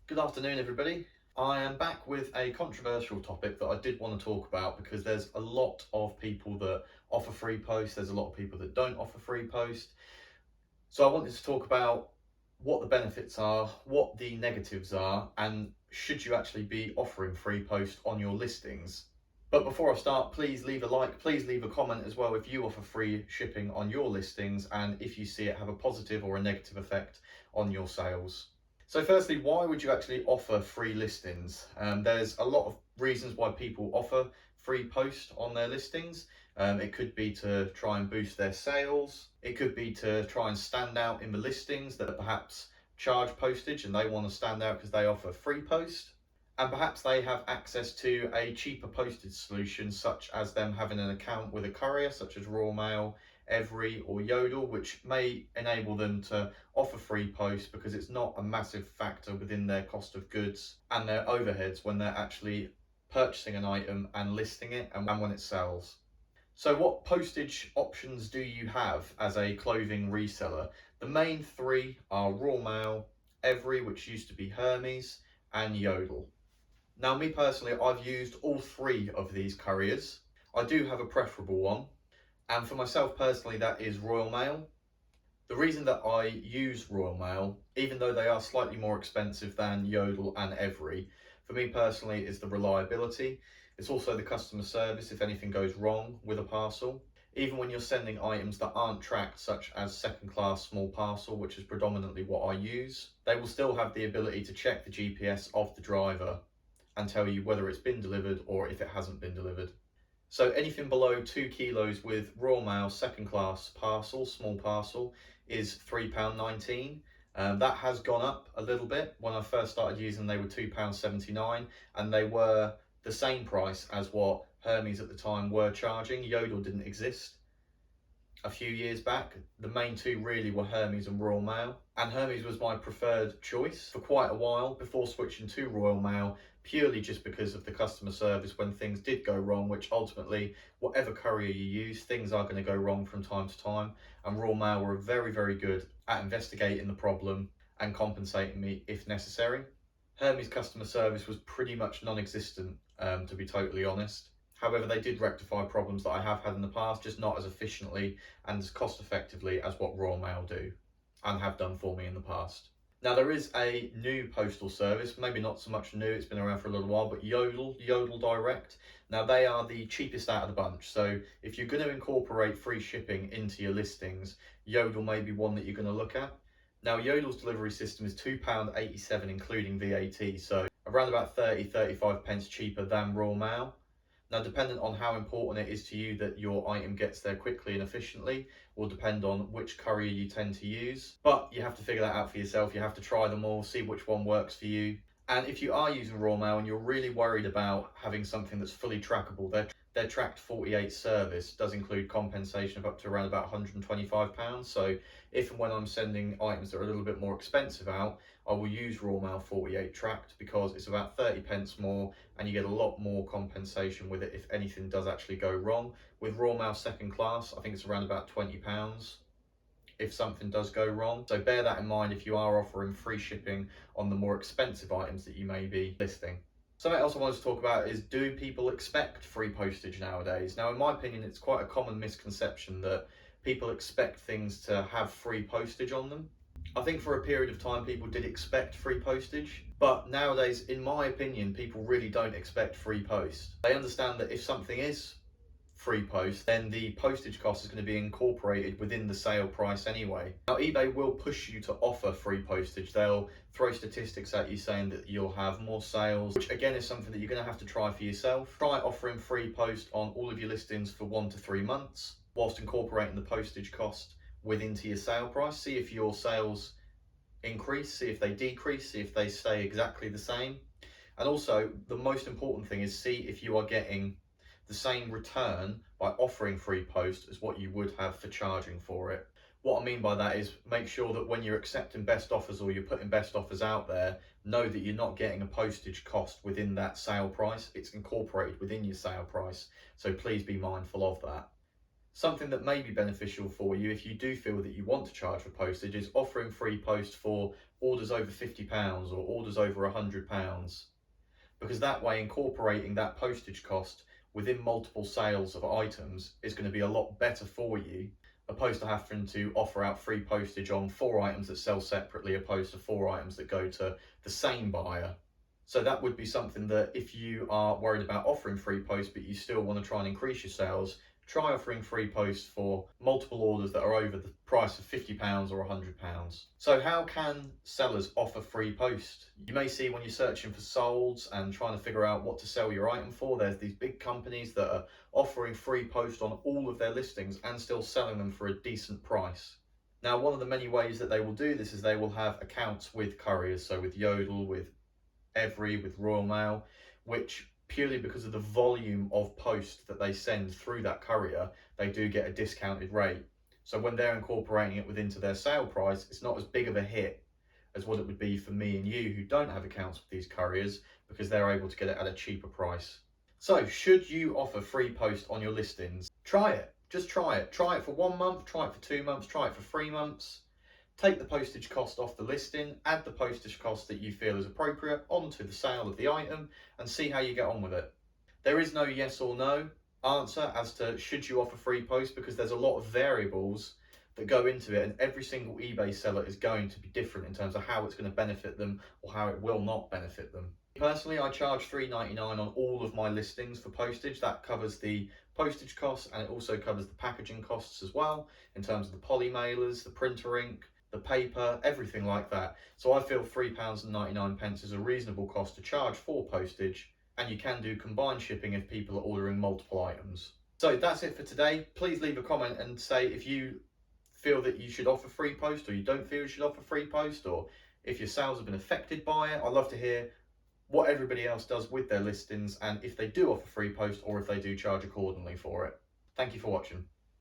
Good afternoon, everybody. I am back with a controversial topic that I did want to talk about because there's a lot of people that offer free post, there's a lot of people that don't offer free post. So I wanted to talk about what the benefits are, what the negatives are, and should you actually be offering free post on your listings. But before I start, please leave a like, please leave a comment as well if you offer free shipping on your listings and if you see it have a positive or a negative effect on your sales. So firstly, why would you actually offer free listings? There's a lot of reasons why people offer free post on their listings. It could be to try and boost their sales. It could be to try and stand out in the listings that perhaps charge postage and they want to stand out because they offer free post. And perhaps they have access to a cheaper postage solution, such as them having an account with a courier, such as Royal Mail, Every or Yodel, which may enable them to offer free post because it's not a massive factor within their cost of goods and their overheads when they're actually purchasing an item and listing it and when it sells. So what postage options do you have as a clothing reseller? The main three are Royal Mail, Every, which used to be Hermes, and Yodel. Now, me personally, I've used all three of these couriers. I do have a preferable one, and for myself personally, that is Royal Mail. The reason that I use Royal Mail, even though they are slightly more expensive than Yodel and Every, for me personally is the reliability. It's also the customer service if anything goes wrong with a parcel. Even when you're sending items that aren't tracked, such as second class small parcel, which is predominantly what I use, they will still have the ability to check the GPS of the driver and tell you whether it's been delivered or if it hasn't been delivered. So anything below 2 kilos with Royal Mail second class parcel, small parcel, is £3.19. That has gone up a little bit. When I first started using them, they were £2.79 and they were the same price as what Hermes at the time were charging. Yodel didn't exist a few years back. The main two really were Hermes and Royal Mail, and Hermes was my preferred choice for quite a while before switching to Royal Mail, purely just because of the customer service when things did go wrong, which ultimately, whatever courier you use, things are going to go wrong from time to time, and Royal Mail were very, very good at investigating the problem and compensating me if necessary. Hermes customer service was pretty much non-existent, to be totally honest. However, they did rectify problems that I have had in the past, just not as efficiently and as cost effectively as what Royal Mail do and have done for me in the past. Now, there is a new postal service, maybe not so much new, it's been around for a little while, but Yodel Direct. Now, they are the cheapest out of the bunch. So if you're going to incorporate free shipping into your listings, Yodel may be one that you're going to look at. Now, Yodel's delivery system is £2.87 including VAT, so around about 35 pence cheaper than Royal Mail. Now, dependent on how important it is to you that your item gets there quickly and efficiently will depend on which courier you tend to use. But you have to figure that out for yourself. You have to try them all, see which one works for you. And if you are using Royal Mail and you're really worried about having something that's fully trackable, their tracked 48 service does include compensation of up to around about £125. So if and when I'm sending items that are a little bit more expensive out, I will use Royal Mail 48 tracked because it's about 30 pence more and you get a lot more compensation with it if anything does actually go wrong. With Royal Mail second class, I think it's around about £20 if something does go wrong. So bear that in mind if you are offering free shipping on the more expensive items that you may be listing. Something else I wanted to talk about is, do people expect free postage nowadays? Now, in my opinion, it's quite a common misconception that people expect things to have free postage on them. I think for a period of time people did expect free postage, but nowadays, in my opinion, people really don't expect free post. They understand that if something is free post, then the postage cost is going to be incorporated within the sale price anyway. Now, eBay will push you to offer free postage. They'll throw statistics at you saying that you'll have more sales, which again is something that you're going to have to try for yourself. Try offering free post on all of your listings for 1 to 3 months, whilst incorporating the postage cost within your sale price. See if your sales increase, see if they decrease, see if they stay exactly the same. And also, the most important thing is see if you are getting the same return by offering free post as what you would have for charging for it. What I mean by that is make sure that when you're accepting best offers or you're putting best offers out there, know that you're not getting a postage cost within that sale price. It's incorporated within your sale price. So please be mindful of that. Something that may be beneficial for you if you do feel that you want to charge for postage is offering free post for orders over £50 or orders over £100, because that way incorporating that postage cost within multiple sales of items is going to be a lot better for you, opposed to having to offer out free postage on 4 items that sell separately opposed to 4 items that go to the same buyer. So that would be something that if you are worried about offering free post but you still want to try and increase your sales, try offering free post for multiple orders that are over the price of £50 or £100. So how can sellers offer free post? You may see when you're searching for solds and trying to figure out what to sell your item for, there's these big companies that are offering free post on all of their listings and still selling them for a decent price. Now, one of the many ways that they will do this is they will have accounts with couriers, so with Yodel, with Every, with Royal Mail, which purely because of the volume of post that they send through that courier, they do get a discounted rate. So when they're incorporating it within their sale price, it's not as big of a hit as what it would be for me and you who don't have accounts with these couriers, because they're able to get it at a cheaper price. So should you offer free post on your listings? Try it. Just try it. Try it for 1 month, try it for 2 months, try it for 3 months. Take the postage cost off the listing, add the postage cost that you feel is appropriate onto the sale of the item, and see how you get on with it. There is no yes or no answer as to should you offer free post, because there's a lot of variables that go into it, and every single eBay seller is going to be different in terms of how it's going to benefit them or how it will not benefit them. Personally, I charge £3.99 on all of my listings for postage. That covers the postage costs and it also covers the packaging costs as well, in terms of the poly mailers, the printer ink, the paper, everything like that. So I feel £3.99 is a reasonable cost to charge for postage, and you can do combined shipping if people are ordering multiple items. So that's it for today. Please leave a comment and say if you feel that you should offer free post, or you don't feel you should offer free post, or if your sales have been affected by it. I'd love to hear what everybody else does with their listings, and if they do offer free post or if they do charge accordingly for it. Thank you for watching.